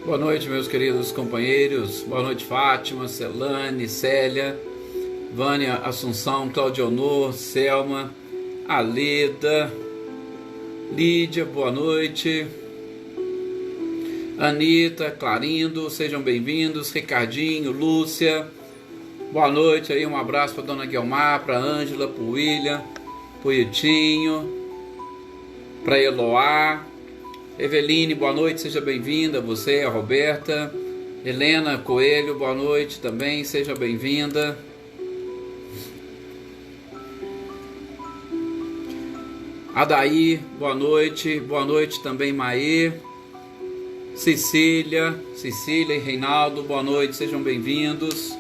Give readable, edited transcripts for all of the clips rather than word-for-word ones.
Boa noite, meus queridos companheiros. Boa noite, Fátima, Celane, Célia, Vânia, Assunção, Claudionor, Selma, Aleda, Lídia, boa noite. Anitta, Clarindo, sejam bem-vindos. Ricardinho, Lúcia, boa noite aí. Um abraço para Dona Guilmar, para Ângela, para o William, para o Itinho, para Eloá. Eveline, boa noite, seja bem-vinda. Você, a Roberta. Helena Coelho, boa noite também, seja bem-vinda. Adaí, boa noite também, Maê. Cecília e Reinaldo, boa noite, sejam bem-vindos.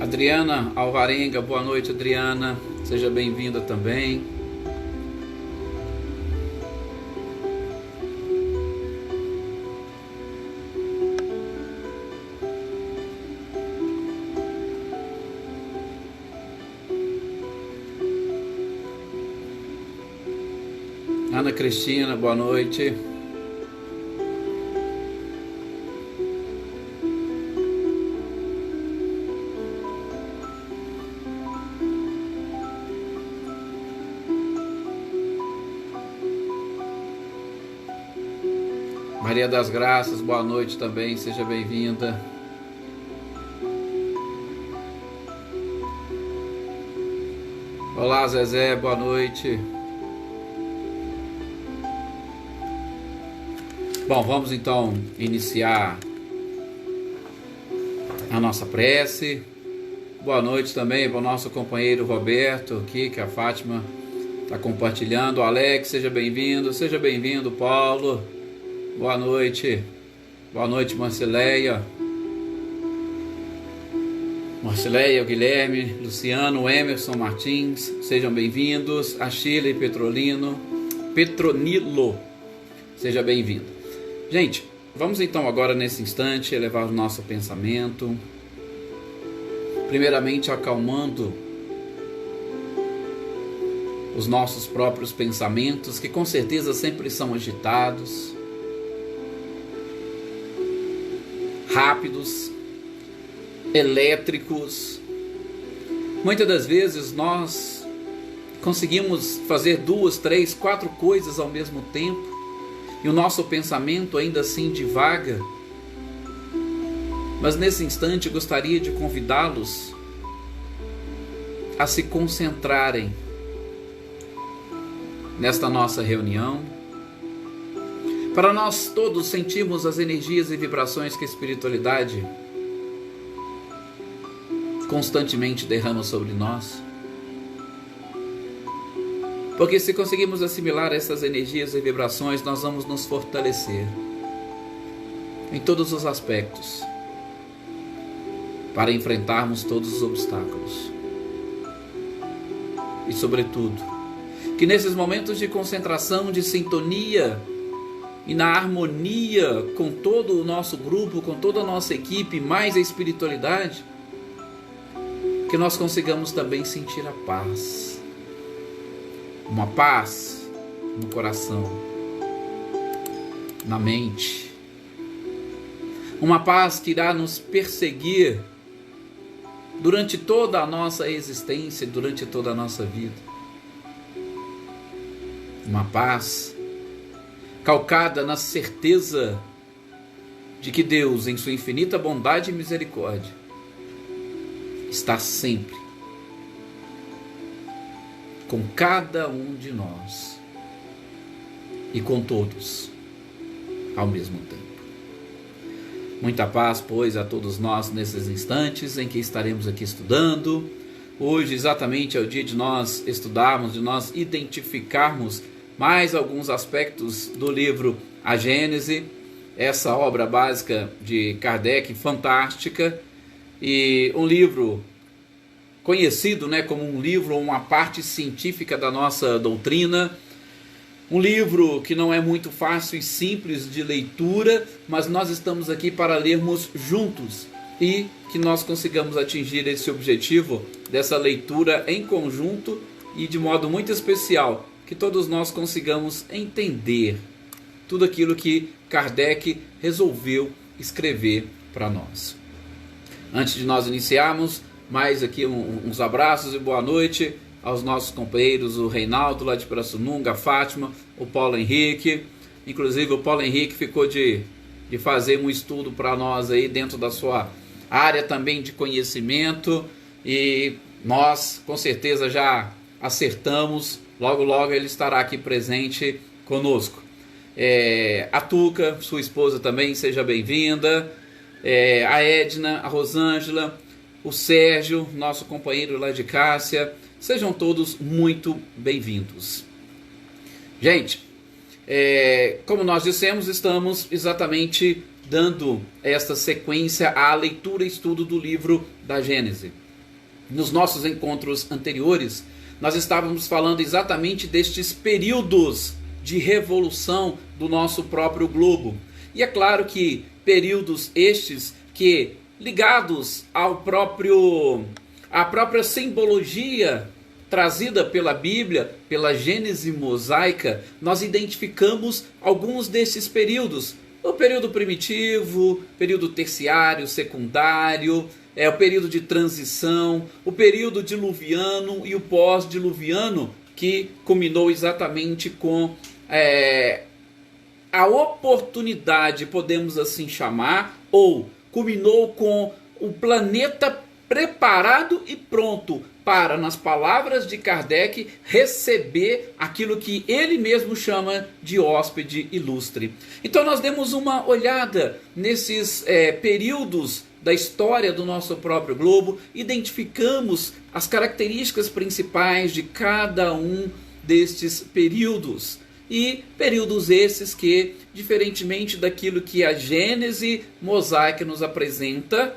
Adriana Alvarenga, boa noite, Adriana, seja bem-vinda também. Ana Cristina, boa noite. Maria das Graças, boa noite também, seja bem-vinda. Olá, Zezé, boa noite. Bom, vamos então iniciar a nossa prece. Boa noite também para o nosso companheiro Roberto aqui, que a Fátima está compartilhando. O Alex, seja bem-vindo, Paulo. Boa noite, Marcileia, Guilherme, Luciano, Emerson Martins, sejam bem-vindos. A Sheila e Petronilo, seja bem-vindo. Gente, vamos então agora nesse instante elevar o nosso pensamento, primeiramente acalmando os nossos próprios pensamentos, que com certeza sempre são agitados, rápidos, elétricos. Muitas das vezes nós conseguimos fazer 2, 3, 4 coisas ao mesmo tempo e o nosso pensamento ainda assim divaga. Mas nesse instante eu gostaria de convidá-los a se concentrarem nesta nossa reunião, para nós todos sentirmos as energias e vibrações que a espiritualidade constantemente derrama sobre nós. Porque se conseguirmos assimilar essas energias e vibrações, nós vamos nos fortalecer em todos os aspectos para enfrentarmos todos os obstáculos. E sobretudo, que nesses momentos de concentração, de sintonia e na harmonia com todo o nosso grupo, com toda a nossa equipe, mais a espiritualidade, que nós consigamos também sentir a paz. Uma paz no coração, na mente. Uma paz que irá nos perseguir durante toda a nossa existência, durante toda a nossa vida. Uma paz calcada na certeza de que Deus, em sua infinita bondade e misericórdia, está sempre com cada um de nós e com todos ao mesmo tempo. Muita paz, pois, a todos nós nesses instantes em que estaremos aqui estudando. Hoje exatamente é o dia de nós estudarmos, de nós identificarmos mais alguns aspectos do livro A Gênese, essa obra básica de Kardec, fantástica, e um livro conhecido, como um livro, uma parte científica da nossa doutrina, um livro que não é muito fácil e simples de leitura, mas nós estamos aqui para lermos juntos e que nós consigamos atingir esse objetivo dessa leitura em conjunto e de modo muito especial, que todos nós consigamos entender tudo aquilo que Kardec resolveu escrever para nós. Antes de nós iniciarmos, mais aqui uns abraços e boa noite aos nossos companheiros, o Reinaldo lá de Pirassununga, a Fátima, o Paulo Henrique. Inclusive o Paulo Henrique ficou de fazer um estudo para nós aí dentro da sua área também de conhecimento, e nós com certeza já acertamos, logo logo ele estará aqui presente conosco. A Tuca, sua esposa também, seja bem-vinda, a Edna, a Rosângela, o Sérgio, nosso companheiro lá de Cássia, sejam todos muito bem-vindos. Gente, como nós dissemos, estamos exatamente dando esta sequência à leitura e estudo do livro da Gênese. Nos nossos encontros anteriores, nós estávamos falando exatamente destes períodos de revolução do nosso próprio globo. E é claro que períodos estes que, ligados à própria simbologia trazida pela Bíblia, pela Gênese mosaica, nós identificamos alguns desses períodos. O período primitivo, período terciário, secundário, o período de transição, o período diluviano e o pós-diluviano, que culminou exatamente com a oportunidade, podemos assim chamar, ou culminou com o planeta preparado e pronto para, nas palavras de Kardec, receber aquilo que ele mesmo chama de hóspede ilustre. Então nós demos uma olhada nesses períodos da história do nosso próprio globo, identificamos as características principais de cada um destes períodos. E períodos esses que, diferentemente daquilo que a Gênese mosaica nos apresenta,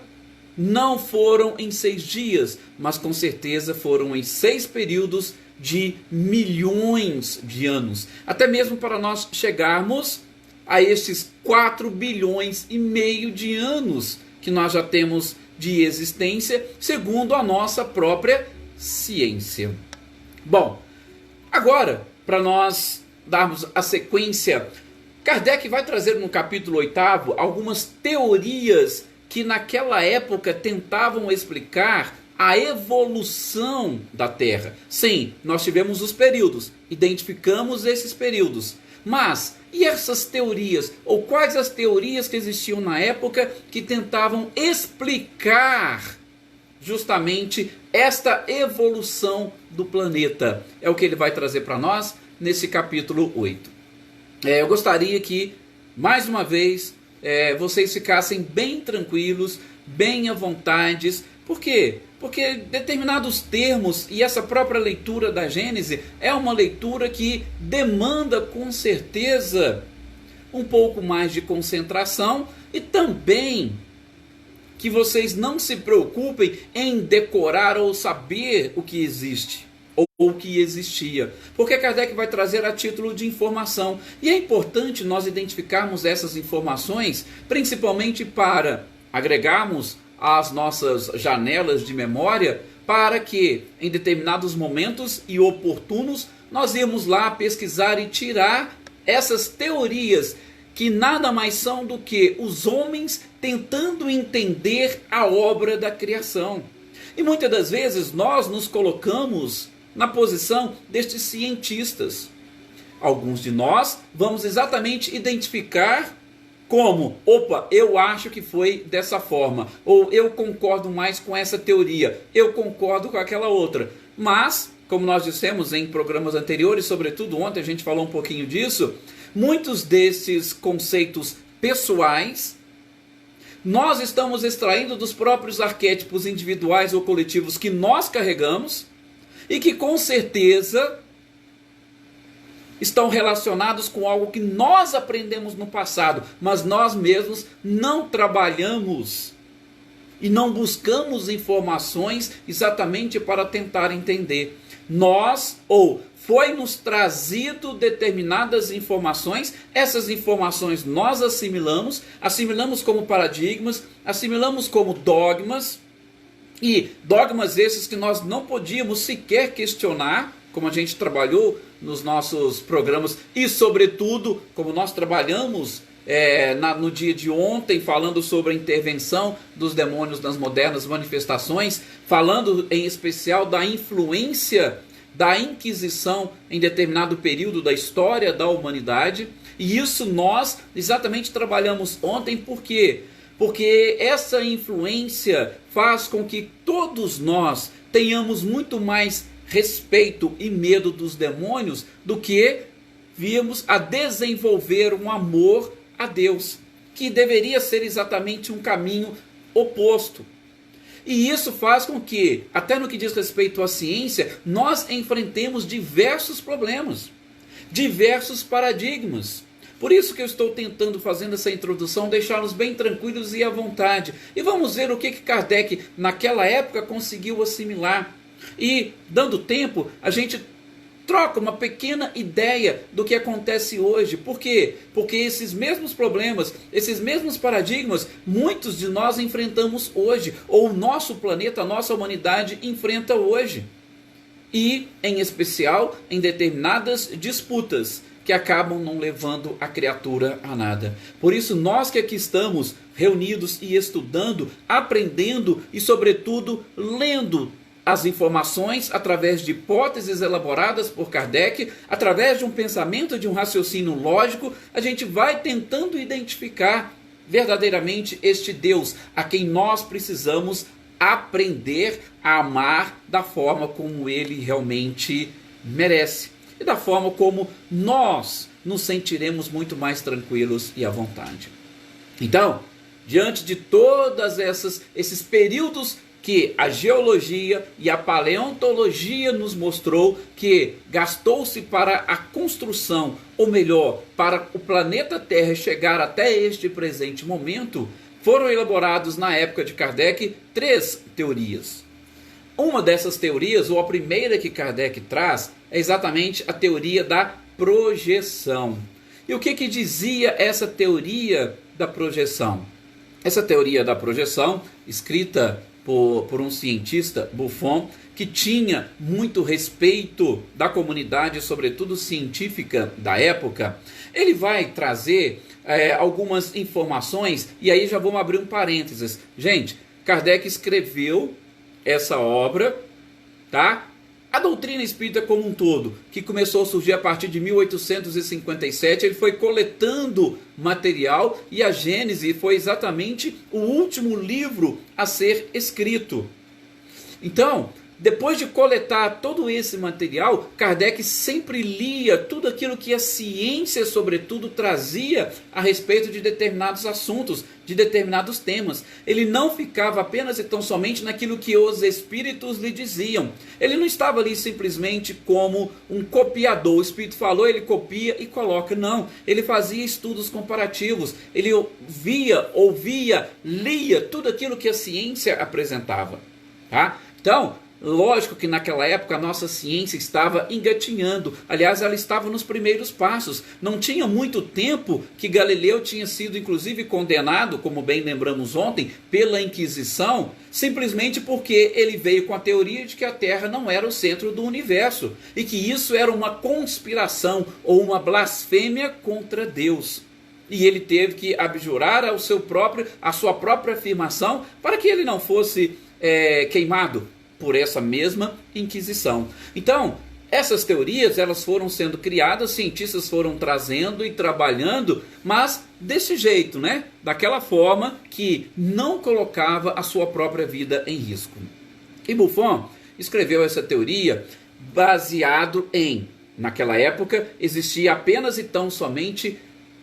não foram em 6 dias, mas com certeza foram em 6 períodos de milhões de anos. Até mesmo para nós chegarmos a estes 4 bilhões e meio de anos que nós já temos de existência, segundo a nossa própria ciência. Bom, agora, para nós darmos a sequência, Kardec vai trazer no capítulo 8º algumas teorias que naquela época tentavam explicar a evolução da Terra. Sim, nós tivemos os períodos, identificamos esses períodos. Mas, e essas teorias? Ou quais as teorias que existiam na época que tentavam explicar justamente esta evolução do planeta? É o que ele vai trazer para nós nesse capítulo 8. Eu gostaria que, mais uma vez, vocês ficassem bem tranquilos, bem à vontade. Por quê? Porque determinados termos e essa própria leitura da Gênese é uma leitura que demanda com certeza um pouco mais de concentração, e também que vocês não se preocupem em decorar ou saber o que existe ou o que existia, porque Kardec vai trazer a título de informação, e é importante nós identificarmos essas informações, principalmente para agregarmos às nossas janelas de memória, para que em determinados momentos e oportunos nós irmos lá pesquisar e tirar essas teorias que nada mais são do que os homens tentando entender a obra da criação. E muitas das vezes nós nos colocamos na posição destes cientistas. Alguns de nós vamos exatamente identificar como, opa, eu acho que foi dessa forma, ou eu concordo mais com essa teoria, eu concordo com aquela outra. Mas, como nós dissemos em programas anteriores, sobretudo ontem a gente falou um pouquinho disso, muitos desses conceitos pessoais nós estamos extraindo dos próprios arquétipos individuais ou coletivos que nós carregamos, e que com certeza estão relacionados com algo que nós aprendemos no passado, mas nós mesmos não trabalhamos e não buscamos informações exatamente para tentar entender. Foi-nos trazido determinadas informações, essas informações nós assimilamos como paradigmas, assimilamos como dogmas, e dogmas esses que nós não podíamos sequer questionar, como a gente trabalhou nos nossos programas, e sobretudo, como nós trabalhamos no dia de ontem, falando sobre a intervenção dos demônios nas modernas manifestações, falando em especial da influência da Inquisição em determinado período da história da humanidade. E isso nós exatamente trabalhamos ontem. Por quê? Porque essa influência faz com que todos nós tenhamos muito mais respeito e medo dos demônios do que víamos a desenvolver um amor a Deus, que deveria ser exatamente um caminho oposto. E isso faz com que, até no que diz respeito à ciência, nós enfrentemos diversos problemas, diversos paradigmas. Por isso que eu estou tentando, fazendo essa introdução, deixá-los bem tranquilos e à vontade. E vamos ver o que Kardec, naquela época, conseguiu assimilar. E, dando tempo, a gente troca uma pequena ideia do que acontece hoje. Por quê? Porque esses mesmos problemas, esses mesmos paradigmas, muitos de nós enfrentamos hoje, ou o nosso planeta, a nossa humanidade enfrenta hoje. E, em especial, em determinadas disputas que acabam não levando a criatura a nada. Por isso, nós que aqui estamos reunidos e estudando, aprendendo e, sobretudo, lendo as informações através de hipóteses elaboradas por Kardec, através de um pensamento, de um raciocínio lógico, a gente vai tentando identificar verdadeiramente este Deus a quem nós precisamos aprender a amar da forma como ele realmente merece e da forma como nós nos sentiremos muito mais tranquilos e à vontade. Então, diante de todas esses períodos que a geologia e a paleontologia nos mostrou que gastou-se para a construção, ou melhor, para o planeta Terra chegar até este presente momento, foram elaborados na época de Kardec 3 teorias. Uma dessas teorias, ou a primeira que Kardec traz, é exatamente a teoria da projeção. E o que dizia essa teoria da projeção? Essa teoria da projeção, escrita por um cientista, Buffon, que tinha muito respeito da comunidade, sobretudo científica da época, ele vai trazer algumas informações, e aí já vamos abrir um parênteses. Gente, Kardec escreveu essa obra, tá? A doutrina espírita como um todo, que começou a surgir a partir de 1857, ele foi coletando material, e a Gênese foi exatamente o último livro a ser escrito. Então, depois de coletar todo esse material, Kardec sempre lia tudo aquilo que a ciência, sobretudo, trazia a respeito de determinados assuntos, de determinados temas. Ele não ficava apenas e tão somente naquilo que os espíritos lhe diziam. Ele não estava ali simplesmente como um copiador. O espírito falou, ele copia e coloca. Não, ele fazia estudos comparativos. Ele via, ouvia, lia tudo aquilo que a ciência apresentava. Tá? Então, lógico que naquela época a nossa ciência estava engatinhando. Aliás, ela estava nos primeiros passos. Não tinha muito tempo que Galileu tinha sido inclusive condenado, como bem lembramos ontem, pela Inquisição, simplesmente porque ele veio com a teoria de que a Terra não era o centro do universo e que isso era uma conspiração ou uma blasfêmia contra Deus. E ele teve que abjurar a sua própria afirmação para que ele não fosse queimado por essa mesma Inquisição. Então, essas teorias, elas foram sendo criadas, cientistas foram trazendo e trabalhando, mas desse jeito, né? Daquela forma que não colocava a sua própria vida em risco. E Buffon escreveu essa teoria baseado em, naquela época, existia apenas e tão somente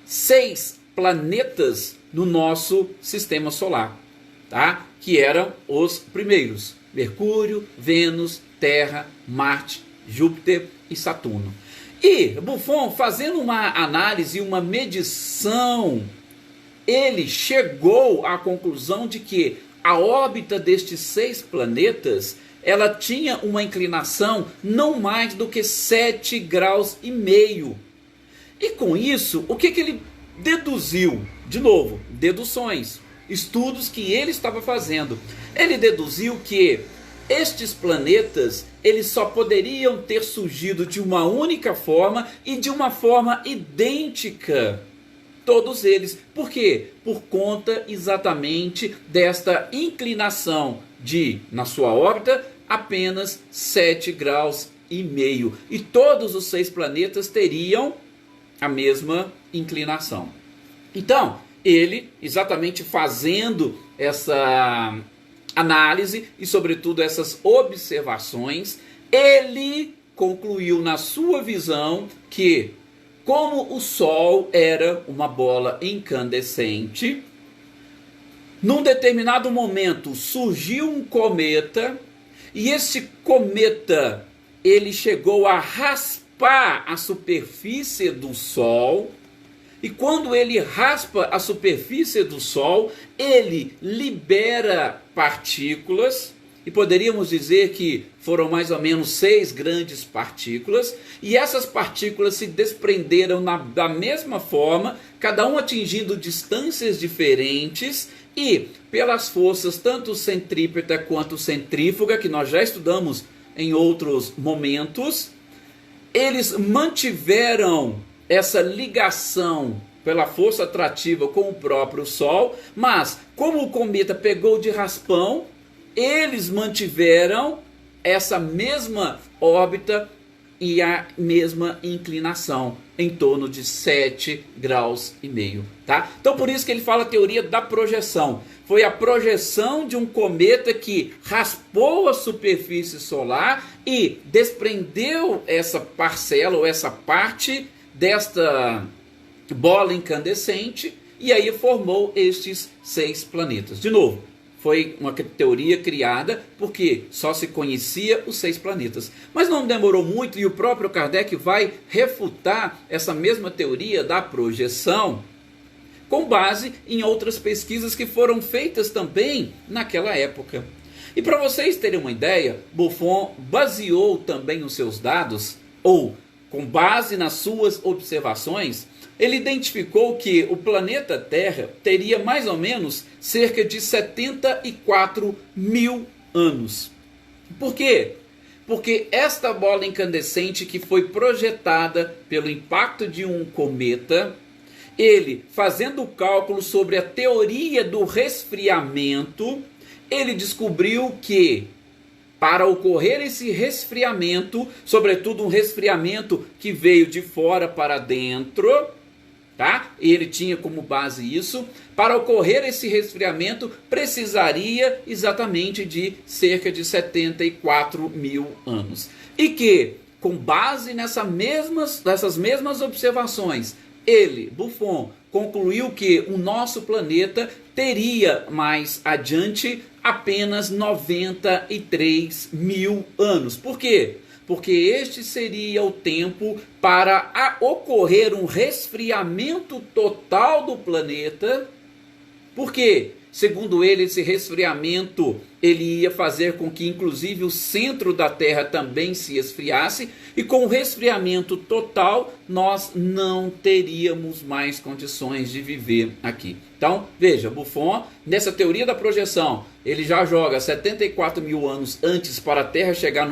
6 planetas no nosso sistema solar, tá? Que eram os primeiros: Mercúrio, Vênus, Terra, Marte, Júpiter e Saturno. E Buffon, fazendo uma análise, uma medição, ele chegou à conclusão de que a órbita destes 6 planetas, ela tinha uma inclinação não mais do que 7,5 graus. E com isso, o que ele deduziu? De novo, deduções, estudos que ele estava fazendo. Ele deduziu que estes planetas, eles só poderiam ter surgido de uma única forma e de uma forma idêntica. Todos eles. Por quê? Por conta exatamente desta inclinação de, na sua órbita, apenas 7,5 graus. E todos os 6 planetas teriam a mesma inclinação. Então, ele, exatamente fazendo essa análise e, sobretudo, essas observações, ele concluiu na sua visão que, como o Sol era uma bola incandescente, num determinado momento surgiu um cometa, e esse cometa ele chegou a raspar a superfície do Sol, e quando ele raspa a superfície do Sol, ele libera partículas, e poderíamos dizer que foram mais ou menos 6 grandes partículas, e essas partículas se desprenderam da mesma forma, cada um atingindo distâncias diferentes, e pelas forças tanto centrípeta quanto centrífuga, que nós já estudamos em outros momentos, eles mantiveram essa ligação pela força atrativa com o próprio Sol, mas como o cometa pegou de raspão, eles mantiveram essa mesma órbita e a mesma inclinação, em torno de 7,5 graus, tá? Então por isso que ele fala a teoria da projeção. Foi a projeção de um cometa que raspou a superfície solar e desprendeu essa parcela ou essa parte desta bola incandescente, e aí formou estes 6 planetas. De novo, foi uma teoria criada porque só se conhecia os 6 planetas. Mas não demorou muito e o próprio Kardec vai refutar essa mesma teoria da projeção com base em outras pesquisas que foram feitas também naquela época. E para vocês terem uma ideia, Buffon baseou também os seus dados, ou com base nas suas observações, ele identificou que o planeta Terra teria mais ou menos cerca de 74 mil anos. Por quê? Porque esta bola incandescente que foi projetada pelo impacto de um cometa, ele, fazendo o cálculo sobre a teoria do resfriamento, ele descobriu que para ocorrer esse resfriamento, sobretudo um resfriamento que veio de fora para dentro, tá? Ele tinha como base isso. Para ocorrer esse resfriamento, precisaria exatamente de cerca de 74 mil anos. E que, com base nessas mesmas observações, ele, Buffon, concluiu que o nosso planeta teria mais adiante apenas 93 mil anos. Por quê? Porque este seria o tempo para ocorrer um resfriamento total do planeta. Por quê? Segundo ele, esse resfriamento ele ia fazer com que inclusive o centro da Terra também se esfriasse, e com o resfriamento total nós não teríamos mais condições de viver aqui. Então, veja, Buffon, nessa teoria da projeção, ele já joga 74 mil anos antes para a Terra chegar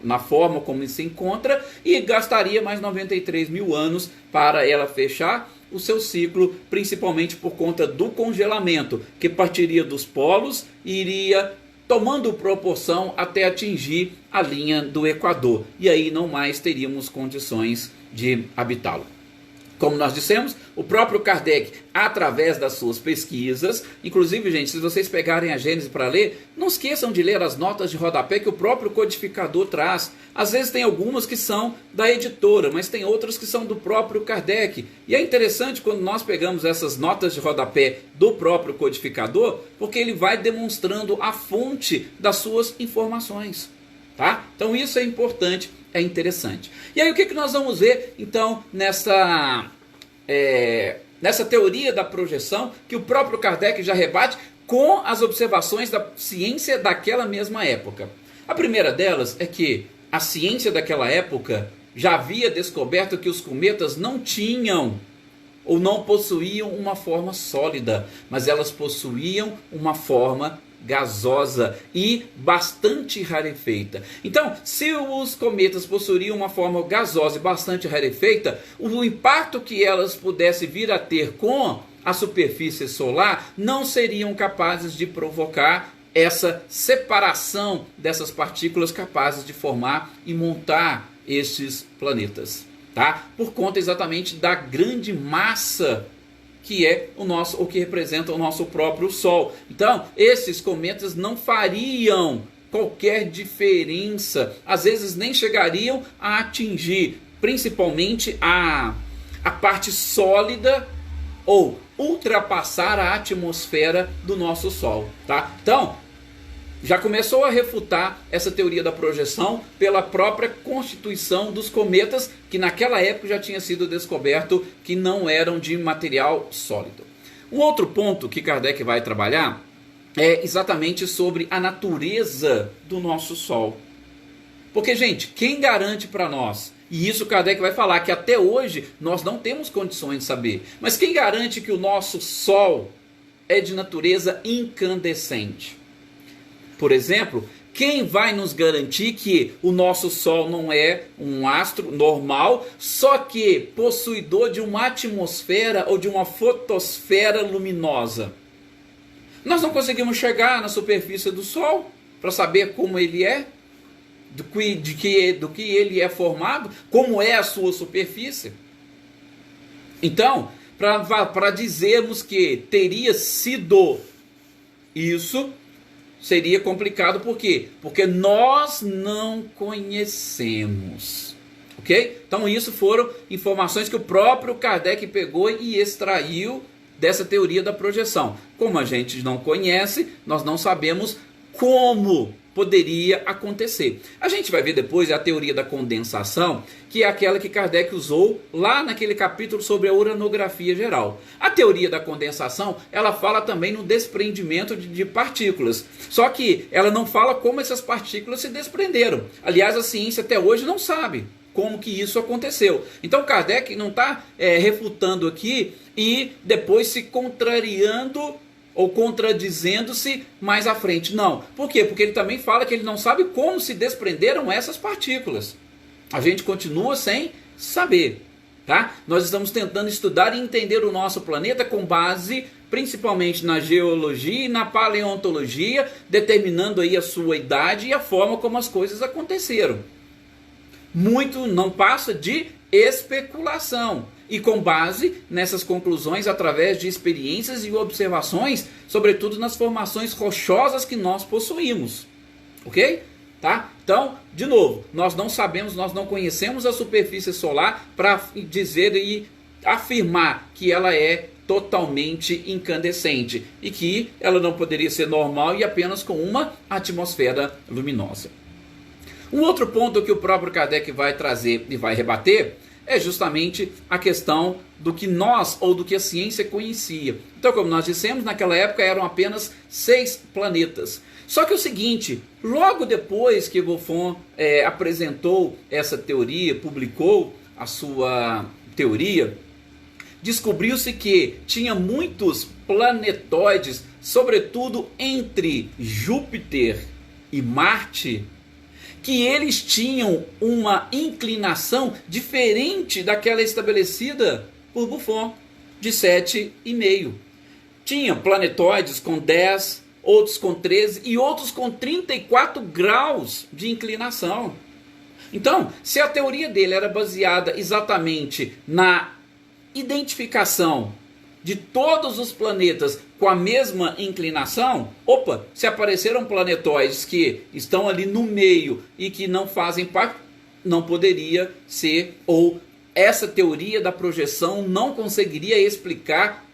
na forma como se encontra, e gastaria mais 93 mil anos para ela fechar o seu ciclo, principalmente por conta do congelamento, que partiria dos polos e iria tomando proporção até atingir a linha do Equador. E aí não mais teríamos condições de habitá-lo. Como nós dissemos, o próprio Kardec, através das suas pesquisas, inclusive, gente, se vocês pegarem a Gênese para ler, não esqueçam de ler as notas de rodapé que o próprio codificador traz. Às vezes tem algumas que são da editora, mas tem outras que são do próprio Kardec. E é interessante quando nós pegamos essas notas de rodapé do próprio codificador, porque ele vai demonstrando a fonte das suas informações. Tá? Então isso é importante, é interessante. E aí o que nós vamos ver então nessa teoria da projeção, que o próprio Kardec já rebate com as observações da ciência daquela mesma época. A primeira delas é que a ciência daquela época já havia descoberto que os cometas não tinham ou não possuíam uma forma sólida, mas elas possuíam uma forma gasosa e bastante rarefeita. Então, se os cometas possuíam uma forma gasosa e bastante rarefeita, o impacto que elas pudessem vir a ter com a superfície solar não seriam capazes de provocar essa separação dessas partículas capazes de formar e montar estes planetas, tá? Por conta exatamente da grande massa que é o que representa o nosso próprio Sol. Então, esses cometas não fariam qualquer diferença, às vezes nem chegariam a atingir principalmente a parte sólida ou ultrapassar a atmosfera do nosso Sol, tá? Então, já começou a refutar essa teoria da projeção pela própria constituição dos cometas, que naquela época já tinha sido descoberto que não eram de material sólido. Um outro ponto que Kardec vai trabalhar é exatamente sobre a natureza do nosso Sol. Porque, gente, quem garante para nós, e isso Kardec vai falar, que até hoje nós não temos condições de saber, mas quem garante que o nosso Sol é de natureza incandescente? Por exemplo, quem vai nos garantir que o nosso Sol não é um astro normal, só que possuidor de uma atmosfera ou de uma fotosfera luminosa? Nós não conseguimos chegar na superfície do Sol para saber como ele é, do que ele é formado, como é a sua superfície. Então, para dizermos que teria sido isso, seria complicado. Por quê? Porque nós não conhecemos. Ok? Então isso foram informações que o próprio Kardec pegou e extraiu dessa teoria da projeção. Como a gente não conhece, nós não sabemos como poderia acontecer. A gente vai ver depois a teoria da condensação, que é aquela que Kardec usou lá naquele capítulo sobre a uranografia geral. A teoria da condensação, ela fala também no desprendimento de partículas. Só que ela não fala como essas partículas se desprenderam. Aliás, a ciência até hoje não sabe como que isso aconteceu. Então Kardec não está refutando aqui e depois se contrariando ou contradizendo-se mais à frente. Não. Por quê? Porque ele também fala que ele não sabe como se desprenderam essas partículas. A gente continua sem saber. Tá? Nós estamos tentando estudar e entender o nosso planeta com base principalmente na geologia e na paleontologia, determinando aí a sua idade e a forma como as coisas aconteceram. Muito não passa de especulação. E com base nessas conclusões, através de experiências e observações, sobretudo nas formações rochosas que nós possuímos. Ok? Tá? Então, de novo, nós não sabemos, nós não conhecemos a superfície solar para dizer e afirmar que ela é totalmente incandescente e que ela não poderia ser normal e apenas com uma atmosfera luminosa. Um outro ponto que o próprio Kardec vai trazer e vai rebater é justamente a questão do que nós ou do que a ciência conhecia. Então, como nós dissemos, naquela época eram apenas 6 planetas. Só que é o seguinte, logo depois que Buffon apresentou essa teoria, publicou a sua teoria, descobriu-se que tinha muitos planetóides, sobretudo entre Júpiter e Marte, que eles tinham uma inclinação diferente daquela estabelecida por Buffon, de 7,5. Tinha planetóides com 10, outros com 13 e outros com 34 graus de inclinação. Então, se a teoria dele era baseada exatamente na identificação de todos os planetas com a mesma inclinação, se apareceram planetóides que estão ali no meio e que não fazem parte, não poderia ser, ou essa teoria da projeção não conseguiria explicar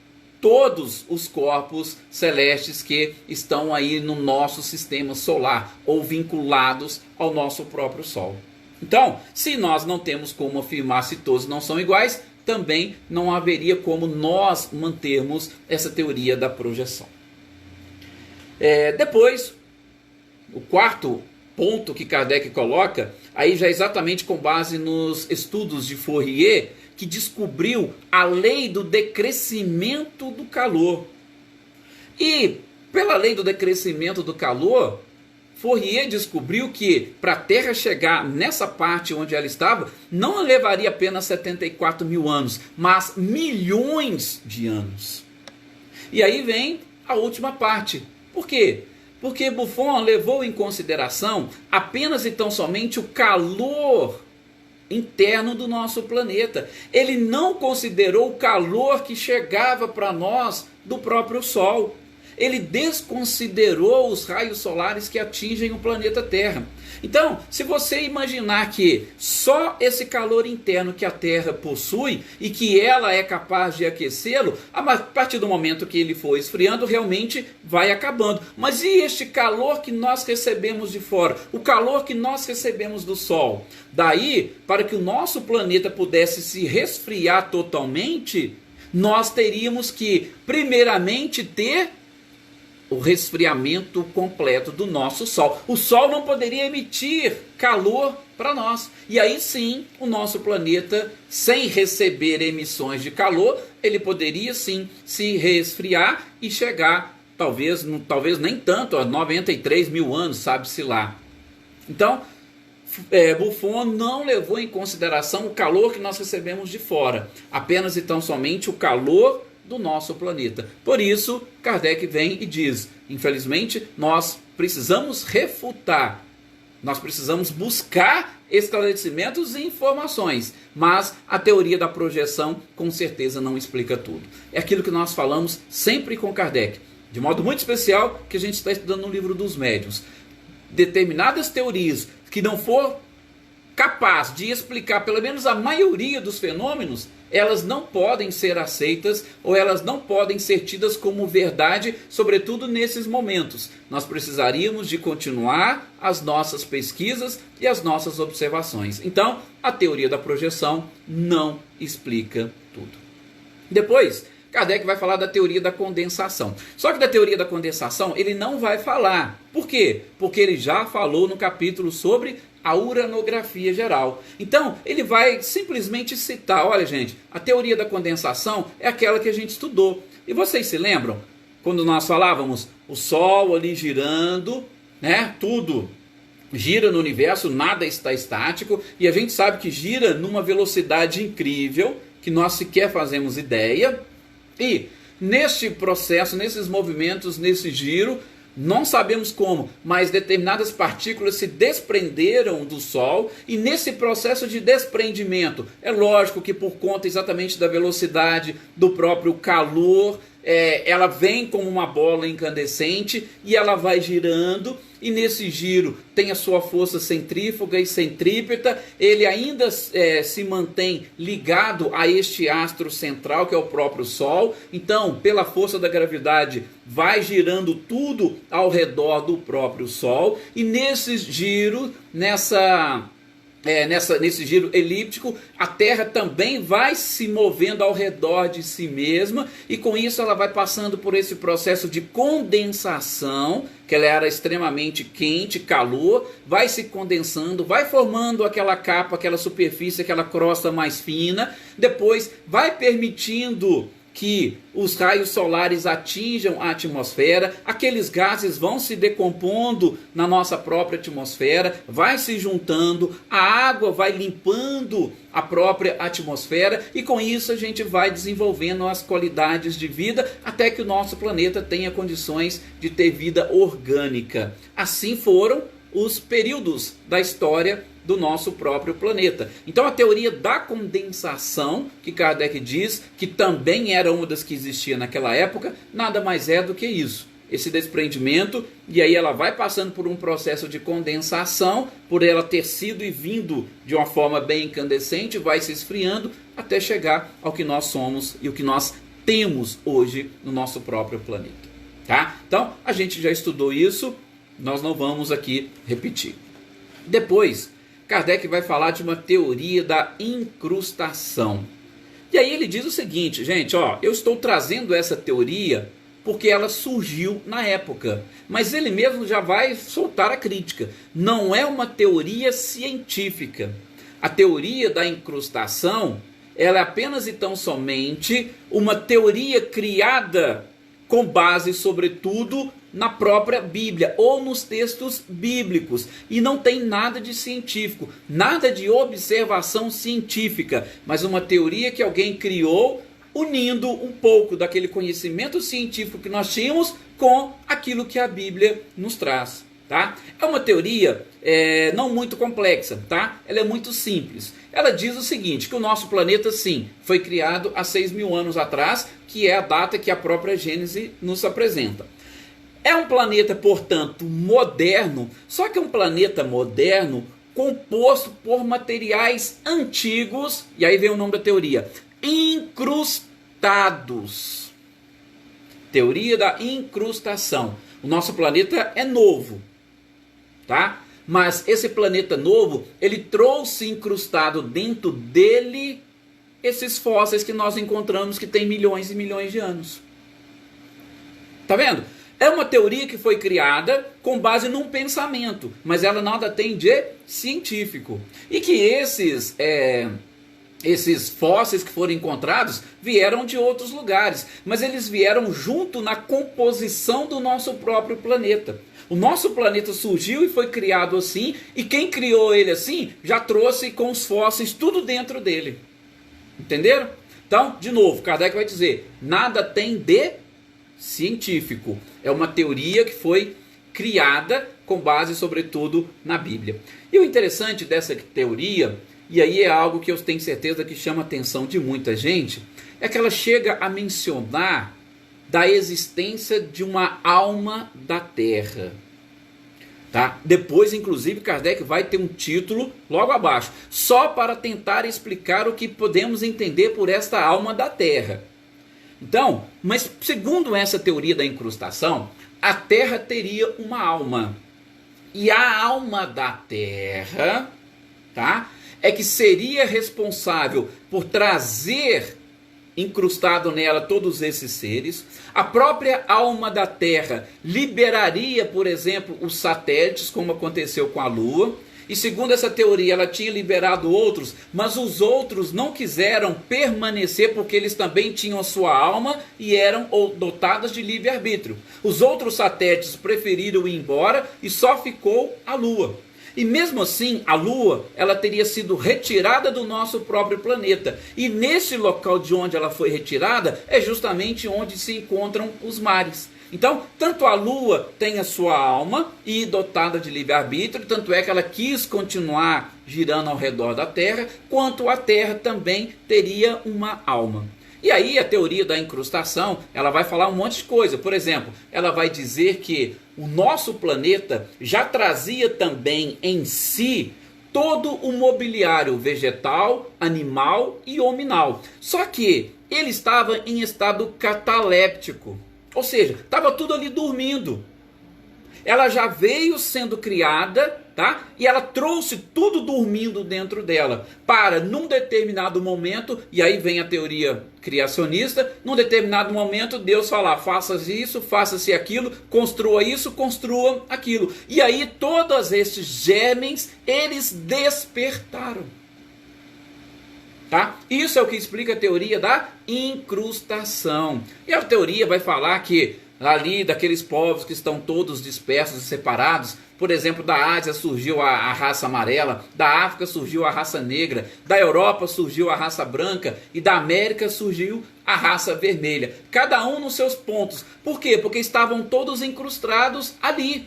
todos os corpos celestes que estão aí no nosso sistema solar ou vinculados ao nosso próprio Sol. Então, se nós não temos como afirmar se todos não são iguais, também não haveria como nós mantermos essa teoria da projeção. Depois, o quarto ponto que Kardec coloca, aí já exatamente com base nos estudos de Fourier, que descobriu a lei do decrescimento do calor. E pela lei do decrescimento do calor, Fourier descobriu que para a Terra chegar nessa parte onde ela estava, não levaria apenas 74 mil anos, mas milhões de anos. E aí vem a última parte. Por quê? Porque Buffon levou em consideração apenas e tão somente o calor interno do nosso planeta. Ele não considerou o calor que chegava para nós do próprio Sol. Ele desconsiderou os raios solares que atingem o planeta Terra. Então, se você imaginar que só esse calor interno que a Terra possui e que ela é capaz de aquecê-lo, a partir do momento que ele for esfriando, realmente vai acabando. Mas e este calor que nós recebemos de fora? O calor que nós recebemos do Sol? Daí, para que o nosso planeta pudesse se resfriar totalmente, nós teríamos que, primeiramente, ter o resfriamento completo do nosso Sol. O Sol não poderia emitir calor para nós. E aí sim, o nosso planeta, sem receber emissões de calor, ele poderia sim se resfriar e chegar, talvez nem tanto, a 93 mil anos, sabe-se lá. Então, Buffon não levou em consideração o calor que nós recebemos de fora, apenas e tão somente o calor do nosso planeta. Por isso, Kardec vem e diz, infelizmente, nós precisamos refutar, nós precisamos buscar esclarecimentos e informações, mas a teoria da projeção com certeza não explica tudo. É aquilo que nós falamos sempre com Kardec, de modo muito especial que a gente está estudando no livro dos médiuns. Determinadas teorias que não for capaz de explicar pelo menos a maioria dos fenômenos, elas não podem ser aceitas ou elas não podem ser tidas como verdade, sobretudo nesses momentos. Nós precisaríamos de continuar as nossas pesquisas e as nossas observações. Então, a teoria da projeção não explica tudo. Depois, Kardec vai falar da teoria da condensação. Só que da teoria da condensação ele não vai falar. Por quê? Porque ele já falou no capítulo sobre a uranografia geral. Então, ele vai simplesmente citar, olha gente, a teoria da condensação é aquela que a gente estudou. E vocês se lembram? Quando nós falávamos o Sol ali girando, né? Tudo gira no universo, nada está estático, e a gente sabe que gira numa velocidade incrível, que nós sequer fazemos ideia. E neste processo, nesses movimentos, nesse giro, não sabemos como, mas determinadas partículas se desprenderam do Sol, e nesse processo de desprendimento, é lógico que por conta exatamente da velocidade do próprio calor, ela vem como uma bola incandescente e ela vai girando, e nesse giro tem a sua força centrífuga e centrípeta, ele ainda se mantém ligado a este astro central que é o próprio Sol. Então, pela força da gravidade, vai girando tudo ao redor do próprio Sol, e nesse giro, nesse giro elíptico, a Terra também vai se movendo ao redor de si mesma, e com isso ela vai passando por esse processo de condensação, que ela era extremamente quente, calor, vai se condensando, vai formando aquela capa, aquela superfície, aquela crosta mais fina, depois vai permitindo que os raios solares atinjam a atmosfera, aqueles gases vão se decompondo na nossa própria atmosfera, vai se juntando, a água vai limpando a própria atmosfera, e com isso a gente vai desenvolvendo as qualidades de vida até que o nosso planeta tenha condições de ter vida orgânica. Assim foram os períodos da história do nosso próprio planeta. Então a teoria da condensação, que Kardec diz que também era uma das que existia naquela época, nada mais é do que isso. Esse desprendimento, e aí ela vai passando por um processo de condensação, por ela ter sido e vindo de uma forma bem incandescente, vai se esfriando até chegar ao que nós somos e o que nós temos hoje no nosso próprio planeta. Tá? Então a gente já estudou isso, nós não vamos aqui repetir. Depois, Kardec vai falar de uma teoria da incrustação. E aí ele diz o seguinte, gente, eu estou trazendo essa teoria porque ela surgiu na época. Mas ele mesmo já vai soltar a crítica. Não é uma teoria científica. A teoria da incrustação, ela é apenas e tão somente uma teoria criada com base, sobretudo, na própria Bíblia ou nos textos bíblicos. E não tem nada de científico, nada de observação científica, mas uma teoria que alguém criou unindo um pouco daquele conhecimento científico que nós tínhamos com aquilo que a Bíblia nos traz. Tá? É uma teoria não muito complexa, tá? Ela é muito simples. Ela diz o seguinte, que o nosso planeta, sim, foi criado há 6.000 anos atrás, que é a data que a própria Gênese nos apresenta. É um planeta, portanto, moderno, só que é um planeta moderno composto por materiais antigos, e aí vem o nome da teoria, incrustados. Teoria da incrustação. O nosso planeta é novo, tá? Mas esse planeta novo, ele trouxe incrustado dentro dele esses fósseis que nós encontramos que tem milhões e milhões de anos. Tá vendo? É uma teoria que foi criada com base num pensamento, mas ela nada tem de científico. E que esses fósseis que foram encontrados vieram de outros lugares, mas eles vieram junto na composição do nosso próprio planeta. O nosso planeta surgiu e foi criado assim, e quem criou ele assim já trouxe com os fósseis tudo dentro dele. Entenderam? Então, de novo, Kardec vai dizer, nada tem de científico. É uma teoria que foi criada com base, sobretudo, na Bíblia. E o interessante dessa teoria, e aí é algo que eu tenho certeza que chama a atenção de muita gente, é que ela chega a mencionar da existência de uma alma da Terra. Tá? Depois, inclusive, Kardec vai ter um título logo abaixo, só para tentar explicar o que podemos entender por esta alma da Terra. Então, mas segundo essa teoria da incrustação, a Terra teria uma alma. E a alma da Terra, tá, é que seria responsável por trazer incrustado nela todos esses seres. A própria alma da Terra liberaria, por exemplo, os satélites, como aconteceu com a Lua. E segundo essa teoria, ela tinha liberado outros, mas os outros não quiseram permanecer porque eles também tinham a sua alma e eram dotados de livre-arbítrio. Os outros satélites preferiram ir embora e só ficou a Lua. E mesmo assim, a Lua, ela teria sido retirada do nosso próprio planeta. E nesse local de onde ela foi retirada, é justamente onde se encontram os mares. Então, tanto a Lua tem a sua alma e dotada de livre-arbítrio, tanto é que ela quis continuar girando ao redor da Terra, quanto a Terra também teria uma alma. E aí a teoria da incrustação, ela vai falar um monte de coisa. Por exemplo, ela vai dizer que o nosso planeta já trazia também em si todo o mobiliário vegetal, animal e hominal. Só que ele estava em estado cataléptico. Ou seja, estava tudo ali dormindo. Ela já veio sendo criada, tá? E ela trouxe tudo dormindo dentro dela, para num determinado momento, e aí vem a teoria criacionista, num determinado momento Deus falar, faça isso, faça-se aquilo, construa isso, construa aquilo. E aí todos esses germes, eles despertaram. Tá? Isso é o que explica a teoria da incrustação. E a teoria vai falar que ali daqueles povos que estão todos dispersos e separados, por exemplo, da Ásia surgiu a raça amarela, da África surgiu a raça negra, da Europa surgiu a raça branca e da América surgiu a raça vermelha. Cada um nos seus pontos. Por quê? Porque estavam todos incrustados ali.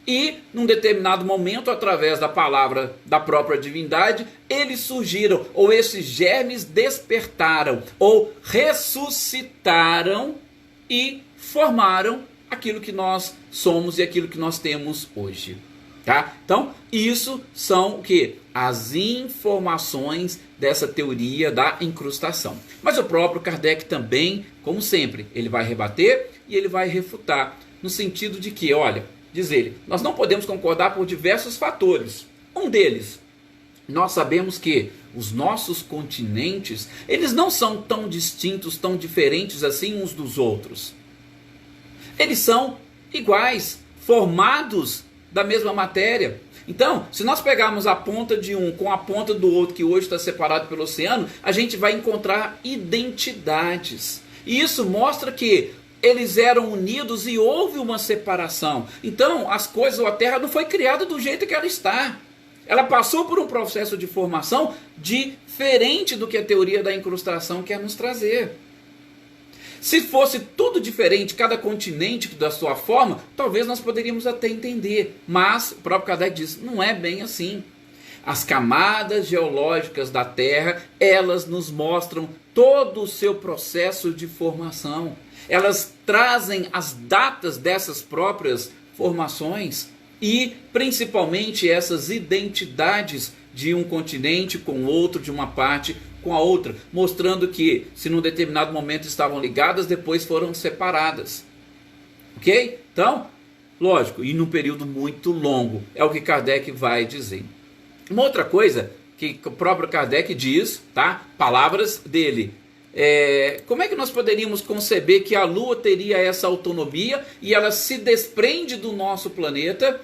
E, num determinado momento, através da palavra da própria divindade, eles surgiram, ou esses germes despertaram, ou ressuscitaram e formaram aquilo que nós somos e aquilo que nós temos hoje. Tá? Então, isso são o quê? As informações dessa teoria da incrustação. Mas o próprio Kardec também, como sempre, ele vai rebater e ele vai refutar, no sentido de que, olha, diz ele, nós não podemos concordar por diversos fatores. Um deles, nós sabemos que os nossos continentes, eles não são tão distintos, tão diferentes assim uns dos outros. Eles são iguais, formados da mesma matéria. Então, se nós pegarmos a ponta de um com a ponta do outro, que hoje está separado pelo oceano, a gente vai encontrar identidades. E isso mostra que eles eram unidos e houve uma separação. Então, as coisas, a Terra não foi criada do jeito que ela está. Ela passou por um processo de formação diferente do que a teoria da incrustação quer nos trazer. Se fosse tudo diferente, cada continente da sua forma, talvez nós poderíamos até entender. Mas o próprio Kardec diz, não é bem assim. As camadas geológicas da Terra, elas nos mostram todo o seu processo de formação. Elas trazem as datas dessas próprias formações e principalmente essas identidades de um continente com outro, de uma parte com a outra, mostrando que se num determinado momento estavam ligadas, depois foram separadas. Ok? Então, lógico, e num período muito longo, é o que Kardec vai dizer. Uma outra coisa que o próprio Kardec diz, tá? Palavras dele. Como é que nós poderíamos conceber que a Lua teria essa autonomia e ela se desprende do nosso planeta?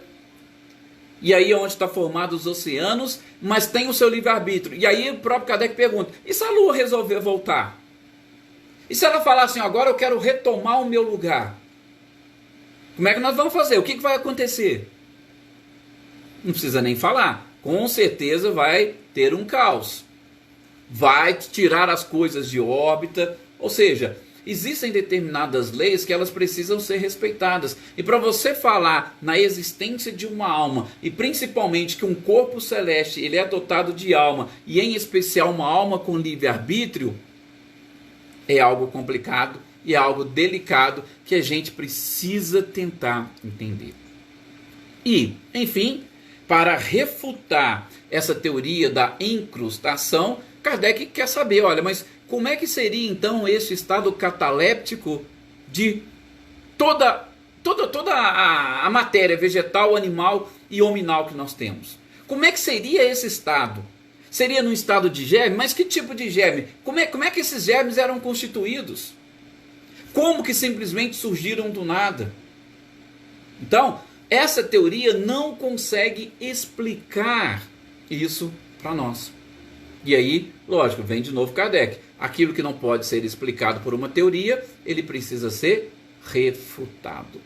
E aí é onde está formados os oceanos, mas tem o seu livre-arbítrio. E aí o próprio Kardec pergunta, e se a Lua resolver voltar? E se ela falar assim, agora eu quero retomar o meu lugar? Como é que nós vamos fazer? O que vai acontecer? Não precisa nem falar. Com certeza vai ter um caos. Vai tirar as coisas de órbita. Ou seja, existem determinadas leis que elas precisam ser respeitadas. E para você falar na existência de uma alma, e principalmente que um corpo celeste ele é dotado de alma, e em especial uma alma com livre-arbítrio, é algo complicado e é algo delicado que a gente precisa tentar entender. E, enfim, para refutar essa teoria da incrustação, Kardec quer saber, olha, mas como é que seria então esse estado cataléptico de toda a matéria vegetal, animal e hominal que nós temos? Como é que seria esse estado? Seria num estado de germe? Mas que tipo de germe? Como é que esses germes eram constituídos? Como que simplesmente surgiram do nada? Então, essa teoria não consegue explicar isso para nós. E aí, lógico, vem de novo Kardec. Aquilo que não pode ser explicado por uma teoria, ele precisa ser refutado.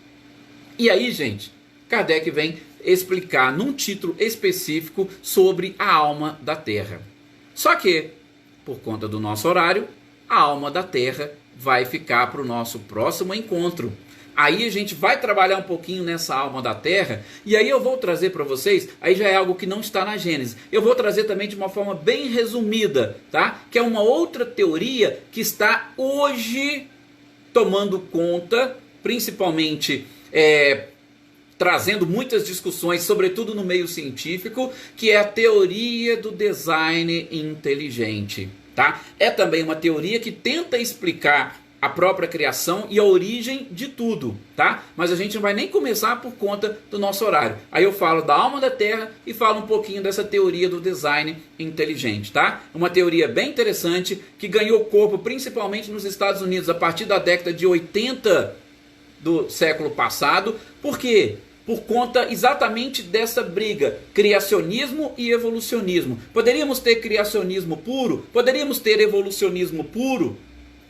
E aí, gente, Kardec vem explicar num título específico sobre a alma da Terra. Só que, por conta do nosso horário, a alma da Terra vai ficar para o nosso próximo encontro. Aí a gente vai trabalhar um pouquinho nessa alma da Terra, e aí eu vou trazer para vocês, aí já é algo que não está na Gênesis, eu vou trazer também de uma forma bem resumida, tá? Que é uma outra teoria que está hoje tomando conta, principalmente trazendo muitas discussões, sobretudo no meio científico, que é a teoria do design inteligente, tá? É também uma teoria que tenta explicar a própria criação e a origem de tudo, tá? Mas a gente não vai nem começar por conta do nosso horário. Aí eu falo da alma da Terra e falo um pouquinho dessa teoria do design inteligente, tá? Uma teoria bem interessante que ganhou corpo principalmente nos Estados Unidos a partir da década de 80 do século passado. Por quê? Por conta exatamente dessa briga, criacionismo e evolucionismo. Poderíamos ter criacionismo puro? Poderíamos ter evolucionismo puro?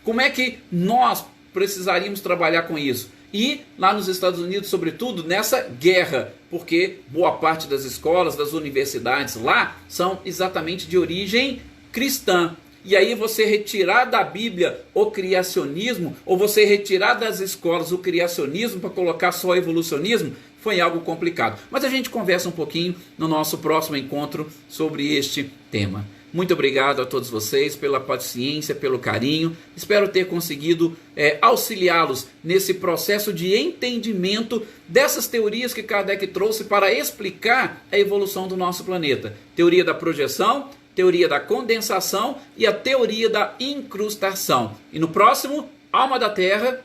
Como é que nós precisaríamos trabalhar com isso? E lá nos Estados Unidos, sobretudo, nessa guerra, porque boa parte das escolas, das universidades lá, são exatamente de origem cristã. E aí você retirar da Bíblia o criacionismo, ou você retirar das escolas o criacionismo para colocar só o evolucionismo, foi algo complicado. Mas a gente conversa um pouquinho no nosso próximo encontro sobre este tema. Muito obrigado a todos vocês pela paciência, pelo carinho. Espero ter conseguido auxiliá-los nesse processo de entendimento dessas teorias que Kardec trouxe para explicar a evolução do nosso planeta. Teoria da projeção, teoria da condensação e a teoria da incrustação. E no próximo, alma da Terra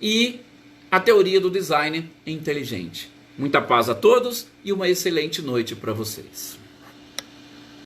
e a teoria do design inteligente. Muita paz a todos e uma excelente noite para vocês.